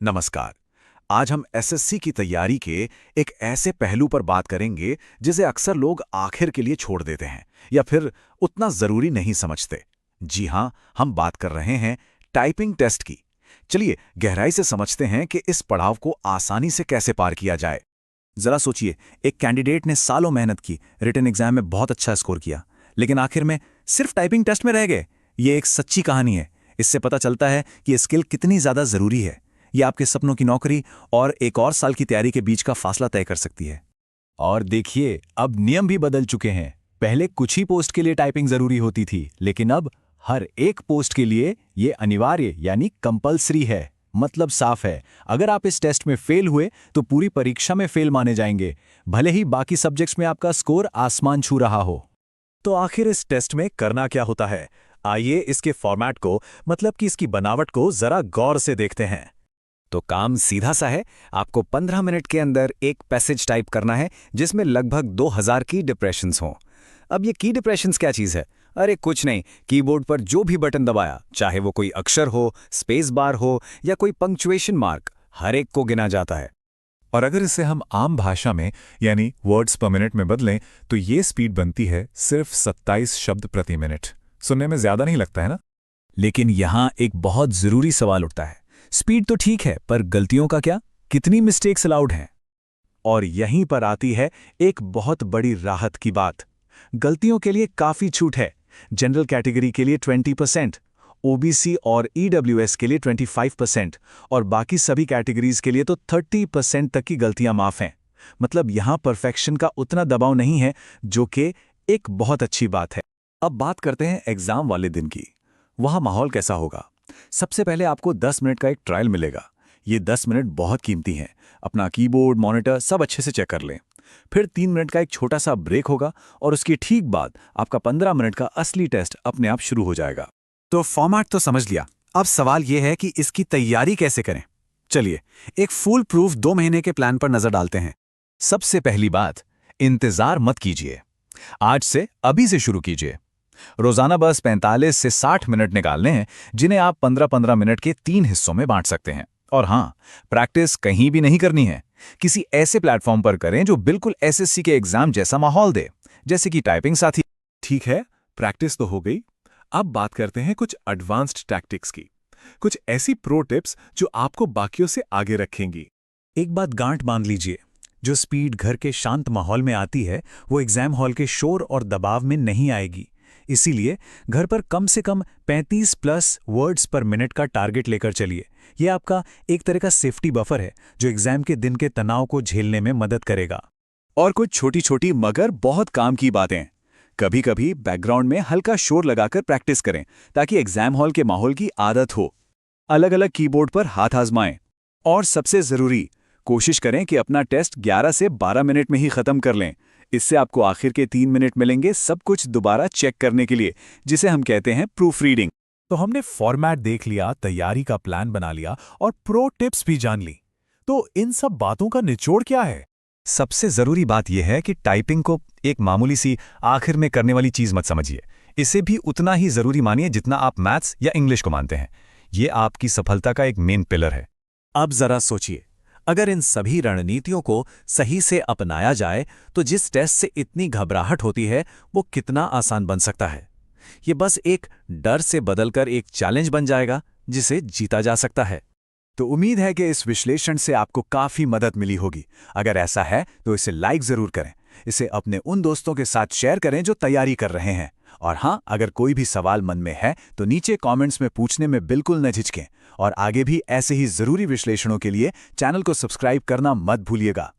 नमस्कार। आज हम एसएससी की तैयारी के एक ऐसे पहलू पर बात करेंगे जिसे अक्सर लोग आखिर के लिए छोड़ देते हैं या फिर उतना जरूरी नहीं समझते। जी हां, हम बात कर रहे हैं टाइपिंग टेस्ट की। चलिए गहराई से समझते हैं कि इस पड़ाव को आसानी से कैसे पार किया जाए। जरा सोचिए, एक कैंडिडेट ने सालों मेहनत की, रिटन एग्जाम में बहुत अच्छा स्कोर किया, लेकिन आखिर में सिर्फ टाइपिंग टेस्ट में रह गए। ये एक सच्ची कहानी है। इससे पता चलता है कि ये स्किल कितनी ज्यादा जरूरी है। ये आपके सपनों की नौकरी और एक और साल की तैयारी के बीच का फासला तय कर सकती है। और देखिए, अब नियम भी बदल चुके हैं। पहले कुछ ही पोस्ट के लिए टाइपिंग जरूरी होती थी, लेकिन अब हर एक पोस्ट के लिए ये अनिवार्य यानी कंपल्सरी है। मतलब साफ है, अगर आप इस टेस्ट में फेल हुए तो पूरी परीक्षा में फेल माने जाएंगे, भले ही बाकी सब्जेक्ट्स में आपका स्कोर आसमान छू रहा हो। तो आखिर इस टेस्ट में करना क्या होता है? आइए इसके फॉर्मेट को, मतलब कि इसकी बनावट को जरा गौर से देखते हैं। तो काम सीधा सा है। आपको 15 मिनट के अंदर एक पैसेज टाइप करना है जिसमें लगभग 2000 की डिप्रेशंस हों। अब ये की डिप्रेशंस क्या चीज़ है? अरे कुछ नहीं, कीबोर्ड पर जो भी बटन दबाया, चाहे वो कोई अक्षर हो, स्पेस बार हो या कोई पंक्चुएशन मार्क, हर एक को गिना जाता है। और अगर इसे हम आम भाषा में यानी वर्ड्स पर मिनट में बदलें तो ये स्पीड बनती है सिर्फ 27 शब्द प्रति मिनट। सुनने में ज्यादा नहीं लगता है ना? लेकिन यहाँ एक बहुत जरूरी सवाल उठता है। स्पीड तो ठीक है, पर गलतियों का क्या? कितनी मिस्टेक्स अलाउड हैं? और यहीं पर आती है एक बहुत बड़ी राहत की बात। गलतियों के लिए काफी छूट है। जनरल कैटेगरी के लिए 20%, ओबीसी और ईडब्ल्यूएस के लिए 25% और बाकी सभी कैटेगरीज के लिए तो 30% तक की गलतियां माफ हैं। मतलब यहां परफेक्शन का उतना दबाव नहीं है, जो कि एक बहुत अच्छी बात है। अब बात करते हैं एग्जाम वाले दिन की। वहां माहौल कैसा होगा? सबसे पहले आपको 10 मिनट का एक ट्रायल मिलेगा। ये 10 मिनट बहुत कीमती हैं। अपना कीबोर्ड, मॉनिटर सब अच्छे से चेक कर लें। फिर 3 मिनट का एक छोटा सा ब्रेक होगा और उसके ठीक बाद आपका 15 मिनट का असली टेस्ट अपने आप शुरू हो जाएगा। तो फॉर्मेट तो समझ लिया। अब सवाल यह है कि इसकी तैयारी कैसे करें। चलिए एक फुल प्रूफ 2 महीने के प्लान पर नजर डालते हैं। सबसे पहली बात, इंतजार मत कीजिए। आज से अभी से शुरू कीजिए। रोजाना बस 45 से 60 मिनट निकालने हैं, जिन्हें आप 15-15 मिनट के 3 हिस्सों में बांट सकते हैं। और हाँ, प्रैक्टिस कहीं भी नहीं करनी है। किसी ऐसे प्लेटफॉर्म पर करें जो बिल्कुल एसएससी के एग्जाम जैसा माहौल दे, जैसे कि टाइपिंग साथी। ठीक है, प्रैक्टिस तो हो गई। अब बात करते हैं कुछ एडवांस्ड टैक्टिक्स की, कुछ ऐसी प्रो टिप्स जो आपको बाकियों से आगे रखेंगी। एक बात गांठ बांध लीजिए, जो स्पीड घर के शांत माहौल में आती है वो एग्जाम हॉल के शोर और दबाव में नहीं आएगी। इसीलिए घर पर कम से कम 35+ वर्ड्स पर मिनट का टारगेट लेकर चलिए। यह आपका एक तरह का सेफ्टी बफर है जो एग्जाम के दिन के तनाव को झेलने में मदद करेगा। और कुछ छोटी छोटी मगर बहुत काम की बातें। कभी कभी बैकग्राउंड में हल्का शोर लगाकर प्रैक्टिस करें ताकि एग्जाम हॉल के माहौल की आदत हो। अलग अलग कीबोर्ड पर हाथ आजमाएं। और सबसे जरूरी, कोशिश करें कि अपना टेस्ट 11 से 12 मिनट में ही खत्म कर लें। इससे आपको आखिर के 3 मिनट मिलेंगे सब कुछ दोबारा चेक करने के लिए, जिसे हम कहते हैं प्रूफ रीडिंग। तो हमने फॉर्मेट देख लिया, तैयारी का प्लान बना लिया और प्रो टिप्स भी जान ली। तो इन सब बातों का निचोड़ क्या है? सबसे जरूरी बात यह है कि टाइपिंग को एक मामूली सी आखिर में करने वाली चीज मत समझिए। इसे भी उतना ही जरूरी मानिए जितना आप मैथ्स या इंग्लिश को मानते हैं। ये आपकी सफलता का एक मेन पिलर है। अब जरा सोचिए, अगर इन सभी रणनीतियों को सही से अपनाया जाए तो जिस टेस्ट से इतनी घबराहट होती है वो कितना आसान बन सकता है। ये बस एक डर से बदलकर एक चैलेंज बन जाएगा जिसे जीता जा सकता है। तो उम्मीद है कि इस विश्लेषण से आपको काफी मदद मिली होगी। अगर ऐसा है तो इसे लाइक जरूर करें। इसे अपने उन दोस्तों के साथ शेयर करें जो तैयारी कर रहे हैं। और हाँ, अगर कोई भी सवाल मन में है तो नीचे कमेंट्स में पूछने में बिल्कुल न झिझकें। और आगे भी ऐसे ही जरूरी विश्लेषणों के लिए चैनल को सब्सक्राइब करना मत भूलिएगा।